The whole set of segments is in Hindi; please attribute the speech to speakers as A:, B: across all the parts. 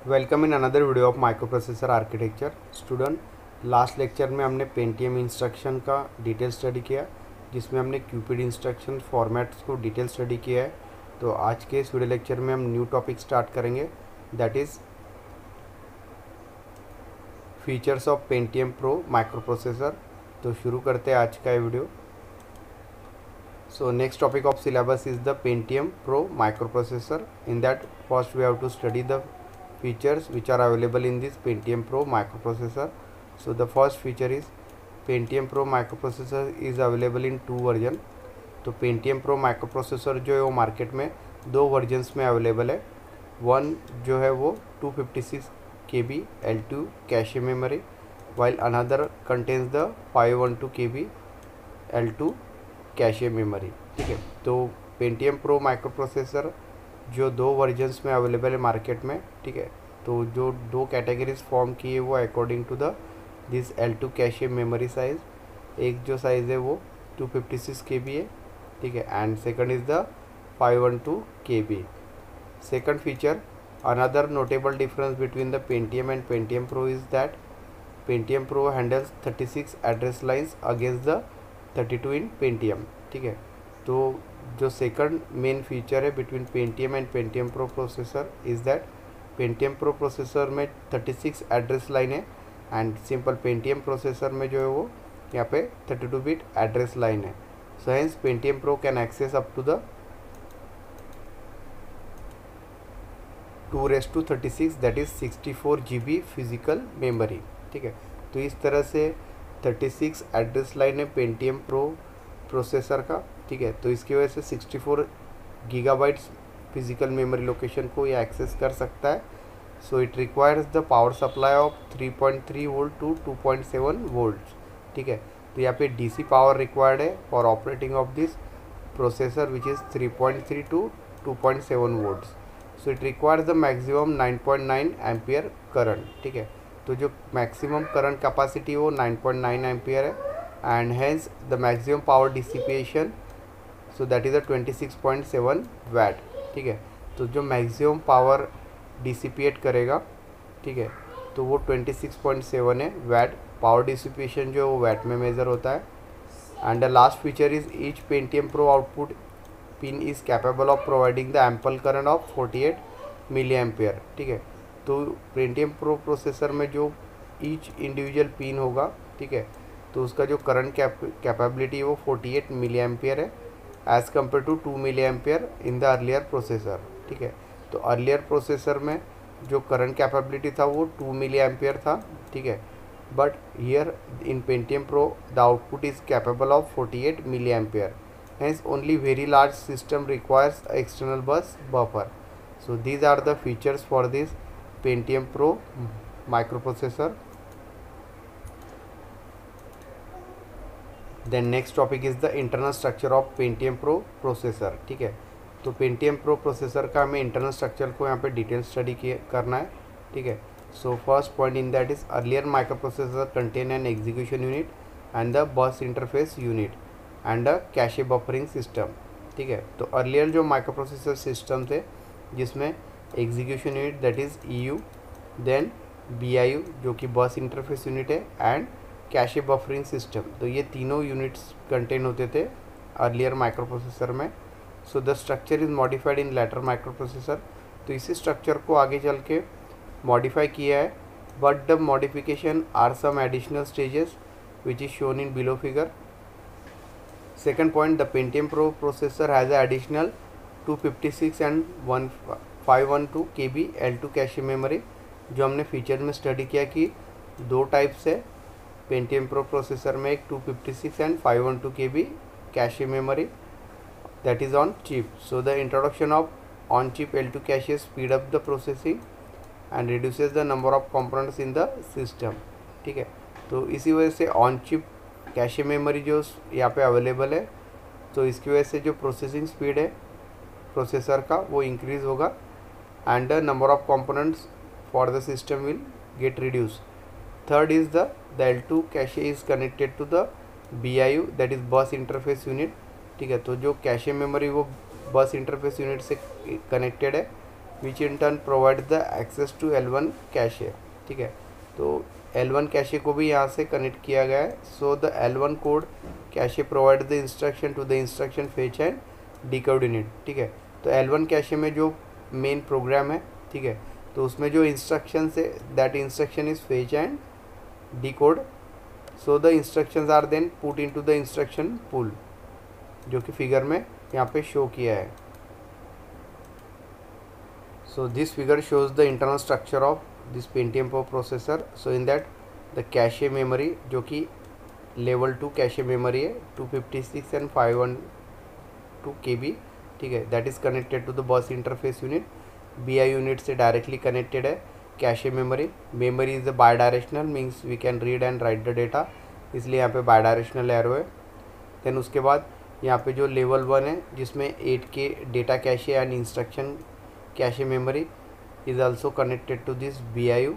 A: Welcome in another video of microprocessor architecture. Student, last lecture में हमने पेंटियम इंस्ट्रक्शन का डिटेल स्टडी किया, जिसमें हमने क्यूपिड इंस्ट्रक्शन फॉर्मेट्स को डिटेल स्टडी किया है। तो आज के इस वीडियो लेक्चर में हम न्यू टॉपिक स्टार्ट करेंगे, that is features of Pentium pro microprocessor. तो शुरू करते हैं आज का ये video. So next topic of syllabus is the Pentium Pro microprocessor. In that, first we have to study the features which are available in this Pentium Pro microprocessor. So the first feature is Pentium Pro microprocessor is available in two version. तो Pentium Pro microprocessor जो है वो मार्केट में दो वर्जन्स में अवेलेबल है। वन जो है वो 256 KB L2 cache memory, while another contains the 512 KB L2 cache memory. ठीक है, तो पेंटियम प्रो माइक्रोप्रोसेसर जो दो वर्जन्स में अवेलेबल है मार्केट में। ठीक है, तो जो दो कैटेगरीज फॉर्म की है वो according to the this L2 cache memory size. एक जो साइज़ है वो 256 KB है। ठीक है, and second is the 512 KB। Second feature, another notable difference between the Pentium and Pentium pro is that Pentium pro handles 36 address lines against the 32 in Pentium. ठीक है, तो जो सेकंड मेन फीचर है between Pentium and Pentium pro processor is that Pentium pro processor में 36 एड्रेस लाइन है, एंड सिंपल पेंटियम प्रोसेसर में जो है वो यहाँ पे 32 बिट एड्रेस लाइन है। So hence Pentium pro can access up to the 2⁻36 that is 64 GB physical memory. ठीक है, तो इस तरह से 36 एड्रेस लाइन है पेंटियम प्रो प्रोसेसर का। ठीक है, तो इसकी वजह से 64 गीगाबाइट्स फिजिकल मेमोरी लोकेशन को ये एक्सेस कर सकता है। So it requires the power supply of 3.3 volt to 2.7 volts. ठीक है, तो यहाँ पे डीसी पावर रिक्वायर्ड है for operating of this processor which is 3.3 to 2.7 volts. So it requires the maximum 9.9 ampere current. ठीक है, तो जो मैक्सिमम करंट कैपेसिटी वो 9.9 एम्पियर है, and hence the maximum power dissipation so that is a 26.7 watt. ठीक है, तो जो मैक्सिमम पावर डिसिपेट करेगा, ठीक है, तो वो 26.7 है वैट। पावर डिसिपेशन जो है वो वैट में मेज़र होता है। And the last feature is each Pentium pro output pin is capable of providing the ample current of 48 milliampere. ठीक है, तो पेंटियम प्रो प्रोसेसर में जो ईच इंडिविजुअल पिन होगा, ठीक है, तो उसका जो करंट कैपेबिलिटी है वो 48 मिली एम्पियर है, as compare to 2 milliampere in the earlier processor. ठीक है, तो अर्लियर प्रोसेसर में जो करंट कैपेबिलिटी था वो 2 मिली एम्पियर था। ठीक है, but here in Pentium pro the output is capable of 48 milliampere. Hence only very large system requires external bus buffer. So these are the features for this Pentium Pro microprocessor. Then next topic is the internal structure of Pentium Pro processor. ठीक है, तो Pentium Pro processor का हमें इंटरनल स्ट्रक्चर को यहाँ पे डिटेल स्टडी करना है। ठीक है, so first point in that is earlier microprocessor contain an execution unit and the bus interface unit and the cache buffering system. ठीक है, तो अर्लियर जो माइक्रोप्रोसेसर सिस्टम थे जिसमें execution unit that is EU, then BIU जो कि बस इंटरफेस यूनिट है, एंड कैशे बफरिंग सिस्टम, तो ये तीनों यूनिट्स कंटेन होते थे अर्लियर माइक्रोप्रोसेसर में। So the structure is modified in later microprocessor. तो इसी स्ट्रक्चर को आगे चल के मॉडिफाई किया है, but the modification are some additional stages which is shown in below figure. Second point, the Pentium pro processor has a additional 256 and 512 KB L2 cache memory. जो हमने फीचर में स्टडी किया कि दो टाइप्स है पेंटियम प्रो प्रोसेसर में, एक 256 and 512 KB cache memory that is on chip. So the introduction of on chip L2 cache speed up the processing and reduces the number of components in the system. ठीक है, तो इसी वजह से ऑन चिप कैशे मेमोरी जो यहाँ पे अवेलेबल है, तो इसकी वजह से जो प्रोसेसिंग स्पीड है प्रोसेसर का वो इंक्रीज होगा, and the number of components for the system will get reduce. Third is the L2 cache is connected to the BIU that is bus interface unit. ठीक है, तो जो कैशे मेमोरी वो बस इंटरफेस यूनिट से कनेक्टेड है, which in turn provide the access to L1 cache. ठीक है, तो L1 कैशे को भी यहाँ से कनेक्ट किया गया है। So the L1 code cache provide the instruction to the instruction fetch and decode unit. ठीक है, तो L1 कैशे में जो मेन प्रोग्राम है, ठीक है, तो उसमें जो इंस्ट्रक्शन है that instruction is fetch and decode. So the instructions are then put into the instruction pool, जो कि फिगर में यहाँ पे शो किया है। So this figure shows the internal structure of this Pentium Pro processor. So in that the cache memory, जो कि लेवल 2 कैशे मेमोरी है, 256 एंड 512 KB। ठीक है, that is connected to the bus interface unit. BI unit से डायरेक्टली कनेक्टेड है cache memory. Memory is a bidirectional, means we can read and write the data, इसलिए यहाँ पे बाई डायरेक्शनल एरो है। देन उसके बाद यहाँ पे जो लेवल 1 है, जिसमें 8K data cache and instruction cache memory is also connected to this BIU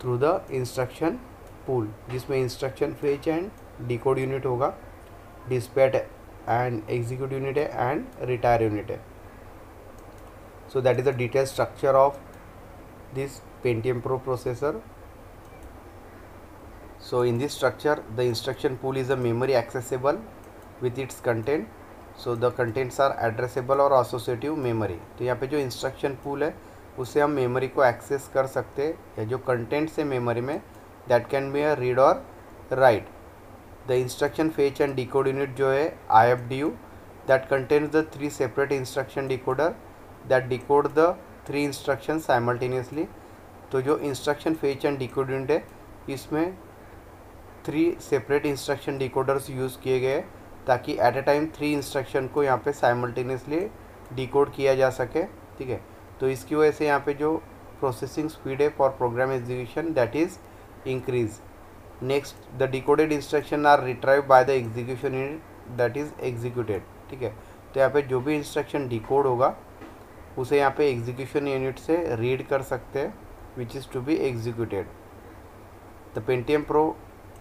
A: through the instruction pool, जिसमें instruction fetch and decode unit होगा, डिस्पैच एंड एग्जीक्यूट यूनिट है एंड रिटायर यूनिट है। So that is the detail structure of this Pentium Pro processor. So in this structure, the instruction pool is a memory accessible with its content. So the contents are addressable और associative memory. तो यहाँ पे जो instruction pool है उससे हम memory को access कर सकते हैं, या जो contents है memory में that can be a read or write. The instruction fetch and decode unit जो है IFDU that contains the 3 separate instruction decoder that decode the 3 instruction simultaneously. तो जो instruction fetch and decode unit है, इसमें 3 सेपरेट इंस्ट्रक्शन डिकोडर्स यूज़ किए गए ताकि एट ए टाइम 3 इंस्ट्रक्शन को यहाँ पे साइमल्टेनियसली डिकोड किया जा सके। ठीक है, तो इसकी वजह से यहाँ पे जो प्रोसेसिंग स्पीड है for program execution that is increase. Next, the decoded instruction are retrieve by the execution unit that is executed. ठीक है, तो यहाँ पे जो भी इंस्ट्रक्शन डिकोड होगा उसे यहाँ पे एग्जीक्यूशन यूनिट से रीड कर सकते हैं, which is to be executed. The Pentium Pro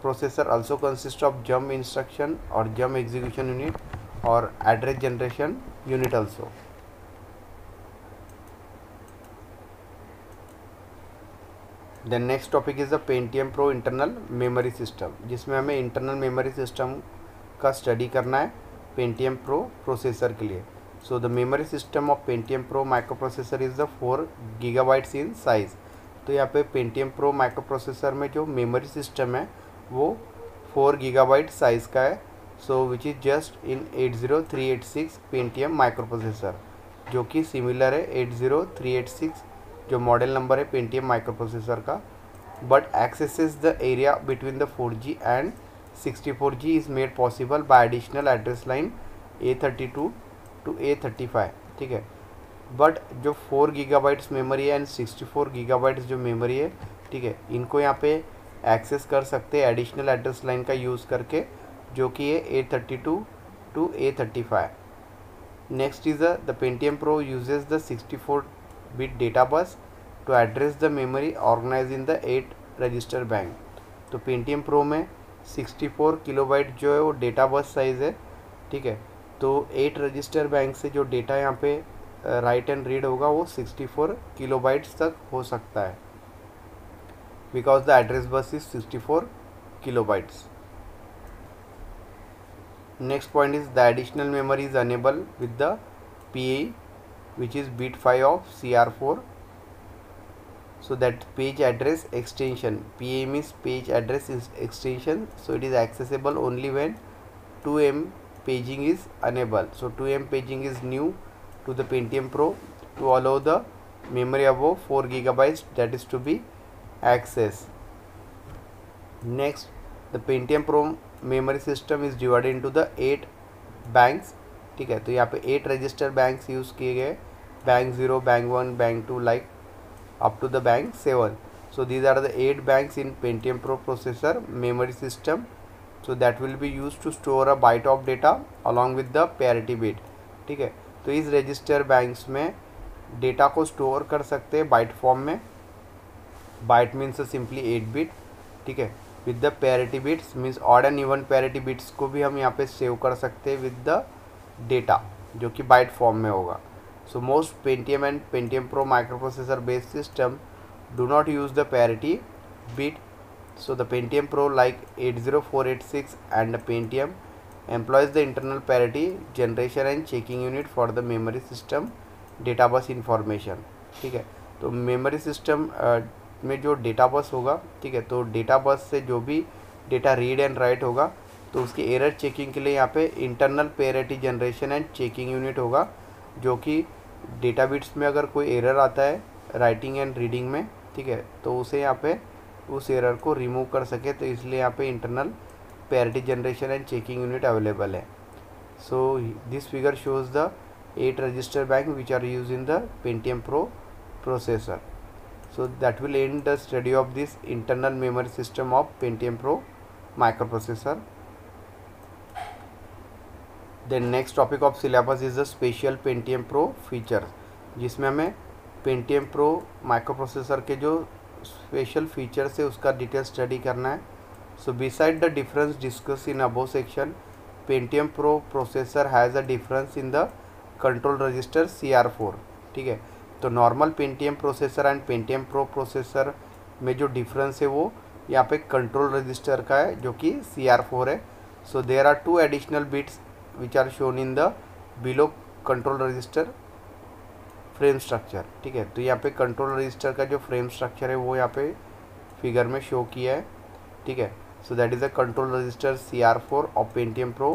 A: processor also consist of jump instruction और जम्प एग्जीक्यूशन यूनिट और address generation unit also. Then next topic is the Pentium Pro internal memory system, जिसमें हमें इंटरनल मेमोरी सिस्टम का स्टडी करना है Pentium Pro प्रोसेसर के लिए। So the memory system of Pentium Pro microprocessor is the 4 GB in size। तो यहाँ पे Pentium Pro microprocessor में जो memory system है वो 4 GB साइज़ का है। So which is just in 80386 Pentium microprocessor, जो कि सिमिलर है 80386 जो मॉडल नंबर है Pentium microprocessor का, but accesses the area between the 4G and 64G is made possible by additional address line A32 to A35। ठीक है, बट जो 4 GB मेमोरी है एंड 64 GB जो मेमोरी है, ठीक है, इनको यहाँ पे एक्सेस कर सकते हैं एडिशनल एड्रेस लाइन का यूज़ करके, जो कि है A32 to A35। Next is the Pentium Pro uses the 64-bit data bus to address the memory organized in the 8 register bank. तो Pentium Pro में 64 किलोबाइट जो है वो डेटा बस साइज़ है। ठीक है, तो 8 रजिस्टर बैंक से जो डेटा यहाँ पे राइट एंड रीड होगा वो 64 किलोबाइट्स तक हो सकता है, because the address bus is 64 kilobytes. Next point is the additional memory is unable with the PAE which is bit 5 of CR4। so that page address extension, PAE means page address extension, so it is accessible only when 2M paging is enabled. So 2M paging is new to the Pentium Pro to allow the memory above 4 GB that is to be accessed. Next, the Pentium Pro memory system is divided into the 8 banks। ठीक है, तो यहाँ पे 8 रजिस्टर बैंक्स यूज़ किए गए, bank 0, bank 1, bank 2 like up to the bank 7। so these are the 8 banks in Pentium Pro processor memory system, so that will be used to store a byte of data along with the parity bit। ठीक है, तो इस रजिस्टर बैंक्स में डेटा को स्टोर कर सकते हैं बाइट फॉर्म में। Byte means simply 8 bit. ठीक है, with the parity bits means odd and even parity bits को भी हम यहाँ पे सेव कर सकते हैं विद द डेटा, जो कि बाइट फॉर्म में होगा। So most Pentium and Pentium Pro microprocessor based system do not use the parity bit. So the Pentium Pro like 80486 and the Pentium employs the internal parity generation and checking unit for the memory system data bus information, ठीक है। तो मेमोरी सिस्टम में जो डेटा बस होगा, ठीक है, तो डेटा बस से जो भी डेटा रीड एंड राइट होगा तो उसकी एरर चेकिंग के लिए यहाँ पे internal parity generation and checking unit होगा, जो कि डेटा बिट्स में अगर कोई एरर आता है राइटिंग एंड रीडिंग में, ठीक है, तो उसे यहाँ पे उस एरर को रिमूव कर सके, तो इसलिए यहाँ पे internal parity generation and checking unit available है। So this figure shows the 8 register bank which are used in the Pentium Pro processor. So that will end the study of this internal memory system of Pentium Pro microprocessor. Then next topic of syllabus is the special Pentium Pro features, जिसमें हमें Pentium Pro microprocessor के जो स्पेशल फीचर्स है उसका डिटेल स्टडी करना है। So beside the difference discuss in above section, Pentium Pro processor has a difference in the control register CR4, ठीक है। तो normal Pentium processor and Pentium pro processor में जो डिफरेंस है वो यहाँ पे कंट्रोल रजिस्टर का है, जो कि CR4 है। So there are 2 additional bits which are shown in the below control register frame structure, ठीक है। तो यहाँ पे कंट्रोल रजिस्टर का जो फ्रेम स्ट्रक्चर है वो यहाँ पे फिगर में शो किया है, ठीक है। So that is a control register CR4 of Pentium pro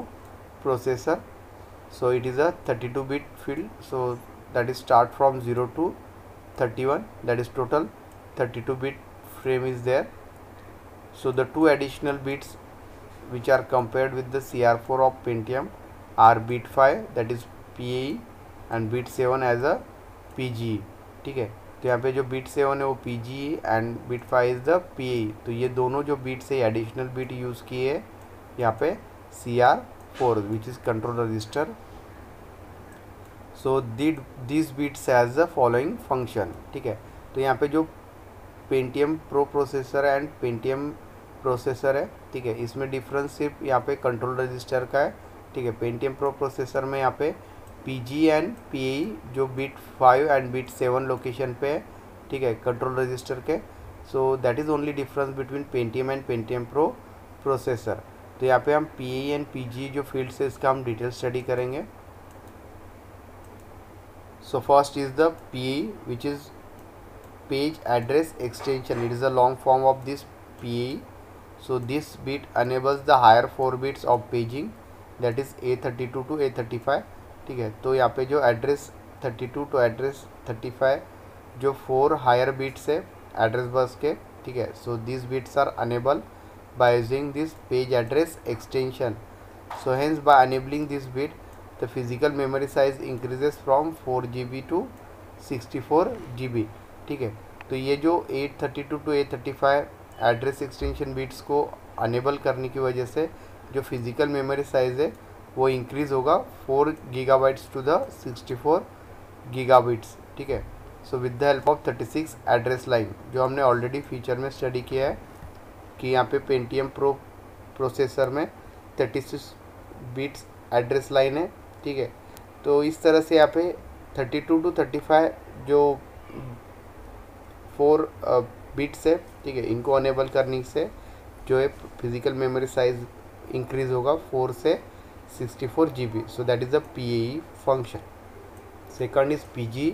A: processor. So it is a 32 bit field, so that is start from 0 to 31, that is total 32 bit frame is there. So the 2 additional bits which are compared with the CR4 of Pentium are bit 5 that is PAE and bit 7 as a PGE, ठीक है। तो यहाँ पे जो bit 7 है वो PGE and bit 5 is the PAE, तो ये दोनों जो bits है additional bit यूज़ किए है यहाँ पे CR4 which is control register. So these bits has the following function, ठीक है। तो यहाँ पे जो Pentium Pro processor and Pentium processor है, ठीक है, इसमें डिफरेंस सिर्फ यहाँ पे कंट्रोल रजिस्टर का है, ठीक है। Pentium Pro प्रोसेसर में यहाँ पे PG एंड PAE जो बिट 5 एंड बिट 7 लोकेशन पे है, ठीक है, कंट्रोल रजिस्टर के। सो that is only difference between Pentium and Pentium Pro processor. तो यहाँ पे हम PAE एंड PG जो फील्ड्स है इसका हम डिटेल स्टडी करेंगे। So first is the PAE which is page address extension. It is a long form of this PAE. So this bit enables the higher 4 bits of paging, that is A32 to A35, ठीक है। तो यहाँ पे जो एड्रेस 32 टू एड्रेस 35 जो 4 हायर बिट्स है एड्रेस बस के, ठीक है। So this bits are enable by using this page address extension. So hence by enabling this bit the physical memory size increases from 4 GB to 64 GB, ठीक है। तो ये जो 832 टू 835 एड्रेस एक्सटेंशन बिट्स को अनेबल करने की वजह से जो फिज़िकल मेमोरी साइज़ है वो इंक्रीज़ होगा 4 गीगाबाइट्स टू द 64 गीगाबिट्स, ठीक है। So with the help of 36 address line, जो हमने ऑलरेडी फीचर में स्टडी किया है कि यहाँ पे Pentium Pro प्रोसेसर में 36 बिट्स एड्रेस लाइन है, ठीक है। तो इस तरह से यहाँ पे 32 टू 35 जो 4 बिट्स है, ठीक है, इनको अनेबल करने से जो है फिज़िकल मेमोरी साइज इंक्रीज़ होगा 4 से 64 GB. So that is the PAE function. Second is PG.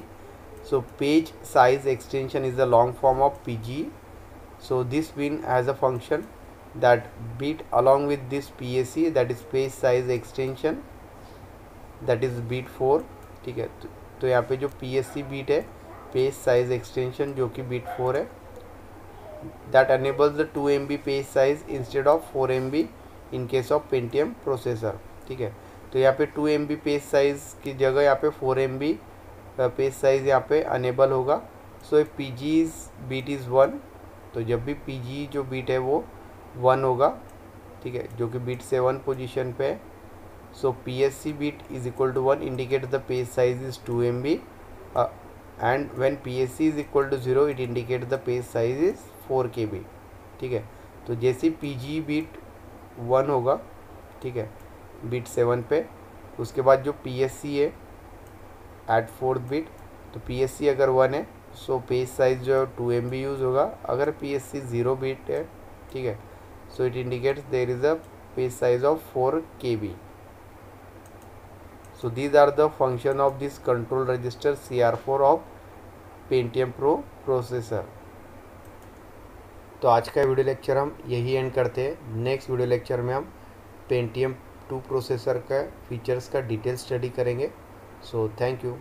A: So page size extension is the long form of PG. So this bin has a function that bit along with this PAC, that is page size extension, that is bit 4, ठीक है। तो यहाँ पे जो PAC bit है पेज साइज एक्सटेंशन जो कि bit 4 है, that enables the 2 MB page size instead of 4 MB in case of Pentium processor, ठीक है। तो यहाँ पे 2 MB पेज साइज की जगह यहाँ पे 4 MB पेज साइज यहाँ पे अनेबल होगा। सो PG bit is 1, तो जब भी PG जो बीट है वो 1 होगा, ठीक है, जो कि बीट 7 पोजीशन पे है। So PSC bit is equal to 1 indicate the page size is 2 MB and when PSC is equal to 0 it indicate the page size is 4 KB, ठीक है। तो जैसे PG बीट 1 होगा, ठीक है, बीट 7 पे, उसके बाद जो PSC है एट 4th बिट। तो PSC अगर 1 है सो पेज साइज जो है 2 MB यूज़ होगा। अगर PSC 0 बिट है, ठीक है, so it indicates there is a page size of 4 KB। So these are the function of this control register CR4 of Pentium pro processor. तो आज का वीडियो लेक्चर हम यही एंड करते हैं। नेक्स्ट वीडियो लेक्चर में हम पेंटियम 2 प्रोसेसर का फीचर्स का डिटेल स्टडी करेंगे। So thank you.